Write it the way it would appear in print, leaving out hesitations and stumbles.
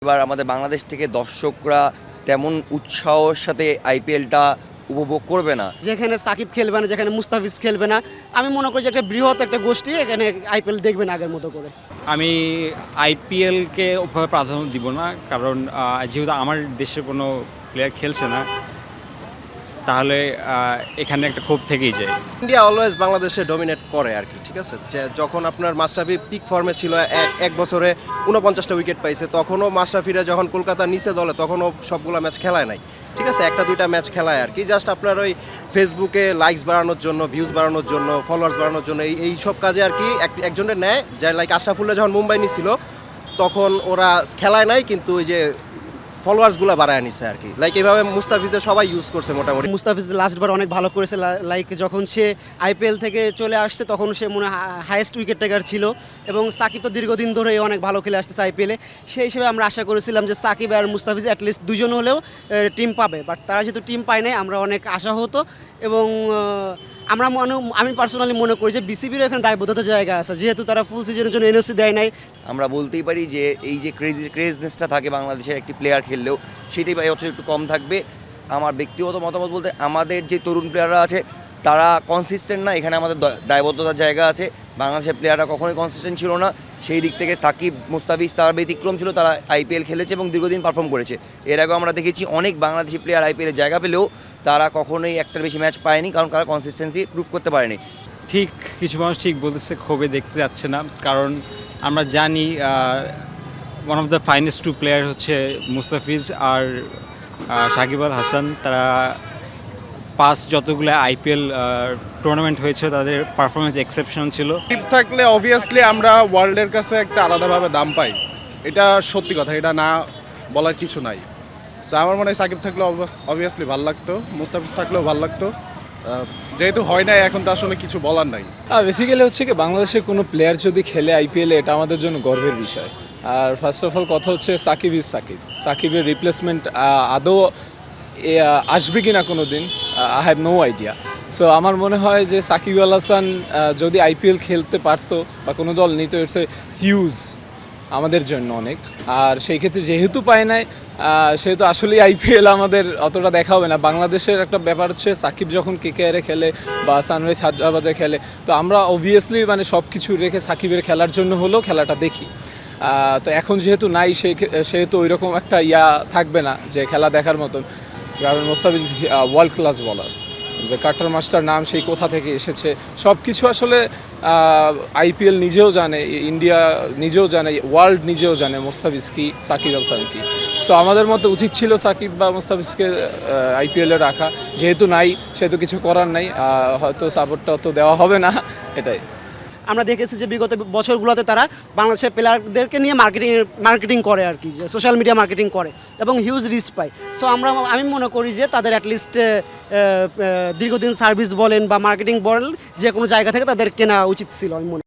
এবার আমাদের বাংলাদেশ থেকে দর্শকরা তেমন উৎসাহের সাথে আইপিএলটা উপভোগ করবে না। যেখানে সাকিব খেলবে না, যেখানে মুস্তাফিজ খেলবে না, আমি মনে করি যে একটা বৃহৎ একটা গোষ্ঠী এখানে আইপিএল দেখবে না আগের মতো করে। আমি আইপিএলকে ওভাবে প্রাধান্য দিব না, কারণ যেহেতু আমার দেশের কোনো প্লেয়ার খেলছে না, তাহলে এখানে একটা ক্ষোভ থেকেই যায়। ইন্ডিয়া অলওয়েজ বাংলাদেশে ডমিনেট করে আর কি, ঠিক আছে। যে যখন আপনার মাশরাফি পিক ফর্মে ছিল, এক বছরে 49টা উইকেট পাইছে, তখনও মাশরাফিরা যখন কলকাতা নিচে দলে তখনও সবগুলো ম্যাচ খেলায় নাই, ঠিক আছে। একটা দুইটা ম্যাচ খেলায় আর কি, জাস্ট আপনার ওই ফেসবুকে লাইকস বাড়ানোর জন্য, ভিউজ বাড়ানোর জন্য, ফলোয়ার্স বাড়ানোর জন্য এই সব কাজে আর কি একজনের নেয়। যে লাইক আশরাফুল্লাহ যখন মুম্বাই নিছিল তখন ওরা খেলায় নাই, কিন্তু ওই যে ফলোয়ার্সগুলো বাড়ায় নিছে আর কি। লাইক এইভাবে মুস্তাফিজের সবাই ইউজ করছে মোটামুটি। মুস্তাফিজ লাস্টবার অনেক ভালো করেছে, লাইক যখন সে আইপিএল থেকে চলে আসছে তখন সে মনে হয় হাইয়েস্ট উইকেট টেকার ছিল, এবং সাকিব তো দীর্ঘদিন ধরে অনেক ভালো খেলে আসতেছে আইপিএলে। সেই হিসেবে আমরা আশা করেছিলাম যে সাকিব আর মুস্তাফিজ অ্যাটলিস্ট দুজন হলেও টিম পাবে, বাট তারা যেহেতু টিম পায় নাই আমরা অনেক আশা হতো। এবং আমি পার্সোনালি মনে করি যে বিসিবিরও এখানে দায়বদ্ধতার জায়গা আছে, যেহেতু তারা ফুল সিজনের জন্য এনওসি দেয় নাই। আমরা বলতেই পারি যে এই যে ক্রেজনেসটা থাকে বাংলাদেশের একটি প্লেয়ার খেললেও, সেটাই এবছর একটু কম থাকবে। আমার ব্যক্তিগত মতামত বলতে, আমাদের যে তরুণ প্লেয়াররা আছে তারা কনসিস্টেন্ট না, এখানে আমাদের দায়বদ্ধতার জায়গা আছে। বাংলাদেশের প্লেয়াররা কখনোই কনসিস্টেন্ট ছিল না, সেই দিক থেকে সাকিব মুস্তাফিজ তারা ব্যতিক্রম ছিল, তারা আইপিএল খেলেছে এবং দীর্ঘদিন পারফর্ম করেছে। এর আগেও আমরা দেখেছি অনেক বাংলাদেশি প্লেয়ার আইপিএলে জায়গা পেলেও তারা কখনোই একটার বেশি ম্যাচ পায়নি, কারণ তারা কনসিস্টেন্সি প্রুভ করতে পারেনি। ঠিক, কিছু মানুষ ঠিক বলতেছে, ক্ষোভে দেখতে যাচ্ছে না, কারণ আমরা জানি one of the finest two player হচ্ছে মুস্তাফিজ আর সাকিব আল হাসান। তারা পাস্ট যতগুলো আইপিএল টুর্নামেন্ট হয়েছে তাদের পারফরমেন্স এক্সেপশন ছিল। সাকিব থাকলে অবভিয়াসলি আমরা ওয়ার্ল্ডের কাছে একটা আলাদাভাবে দাম পাই, এটা সত্যি কথা, এটা না বলার কিছু নাই। সো আমার মনে হয় সাকিব থাকলে অবভিয়াসলি ভালো লাগতো, মুস্তাফিজ থাকলেও ভালো লাগতো। যেহেতু হয় নাই এখন তো আসলে কিছু বলার নাই। বেসিক্যালি হচ্ছে কি, বাংলাদেশের কোনো প্লেয়ার যদি খেলে আইপিএলে এটা আমাদের জন্য গর্বের বিষয়। আর ফার্স্ট অফ অল কথা হচ্ছে সাকিব ইজ সাকিব। সাকিবের রিপ্লেসমেন্ট আদৌ আসবে কি না কোনো দিন, I have no idea. So আমার মনে হয় যে সাকিব আল হাসান যদি আইপিএল খেলতে পারতো বা কোনো দল নিত, ইটস এ হিউজ আমাদের জন্য অনেক। আর সেই ক্ষেত্রে যেহেতু পায় নাই, সেহেতু আসলেই আইপিএল আমাদের অতটা দেখা হবে না। বাংলাদেশের একটা ব্যাপার হচ্ছে সাকিব যখন কেকেআরে খেলে বা সানরাইজ হায়দ্রাবাদে খেলে, তো আমরা অবভিয়াসলি মানে সব কিছু রেখে সাকিবের খেলার জন্য হলেও খেলাটা দেখি। তো এখন যেহেতু নাই, সেহেতু ওই রকম একটা থাকবে না যে খেলা দেখার মতন। কারণ মোস্তাফিজ ওয়ার্ল্ড ক্লাস বলার, যে কাটার মাস্টার নাম সেই কোথা থেকে এসেছে সব কিছু আসলে আইপিএল নিজেও জানে, ইন্ডিয়া নিজেও জানে, ওয়ার্ল্ড নিজেও জানে মোস্তাফিজ কি, সাকিব আল হাসান কি। সো আমাদের মতো উচিত ছিল সাকিব বা মোস্তাফিজকে আইপিএলে রাখা, যেহেতু নাই সেহেতু কিছু করার নাই, হয়তো সাপোর্টটা তো দেওয়া হবে না, এটাই। আমরা দেখেছি যে বিগত বছরগুলোতে তারা বাংলাদেশের প্লেয়ারদেরকে নিয়ে মার্কেটিং করে আর কি, যে সোশ্যাল মিডিয়া মার্কেটিং করে এবং হিউজ রিচ পায়। সো আমি মনে করি যে তাদের অ্যাটলিস্ট দীর্ঘদিন সার্ভিস বলেন বা মার্কেটিং বলেন, যে কোনো জায়গা থেকে তাদের কেনা উচিত ছিল আমি মনে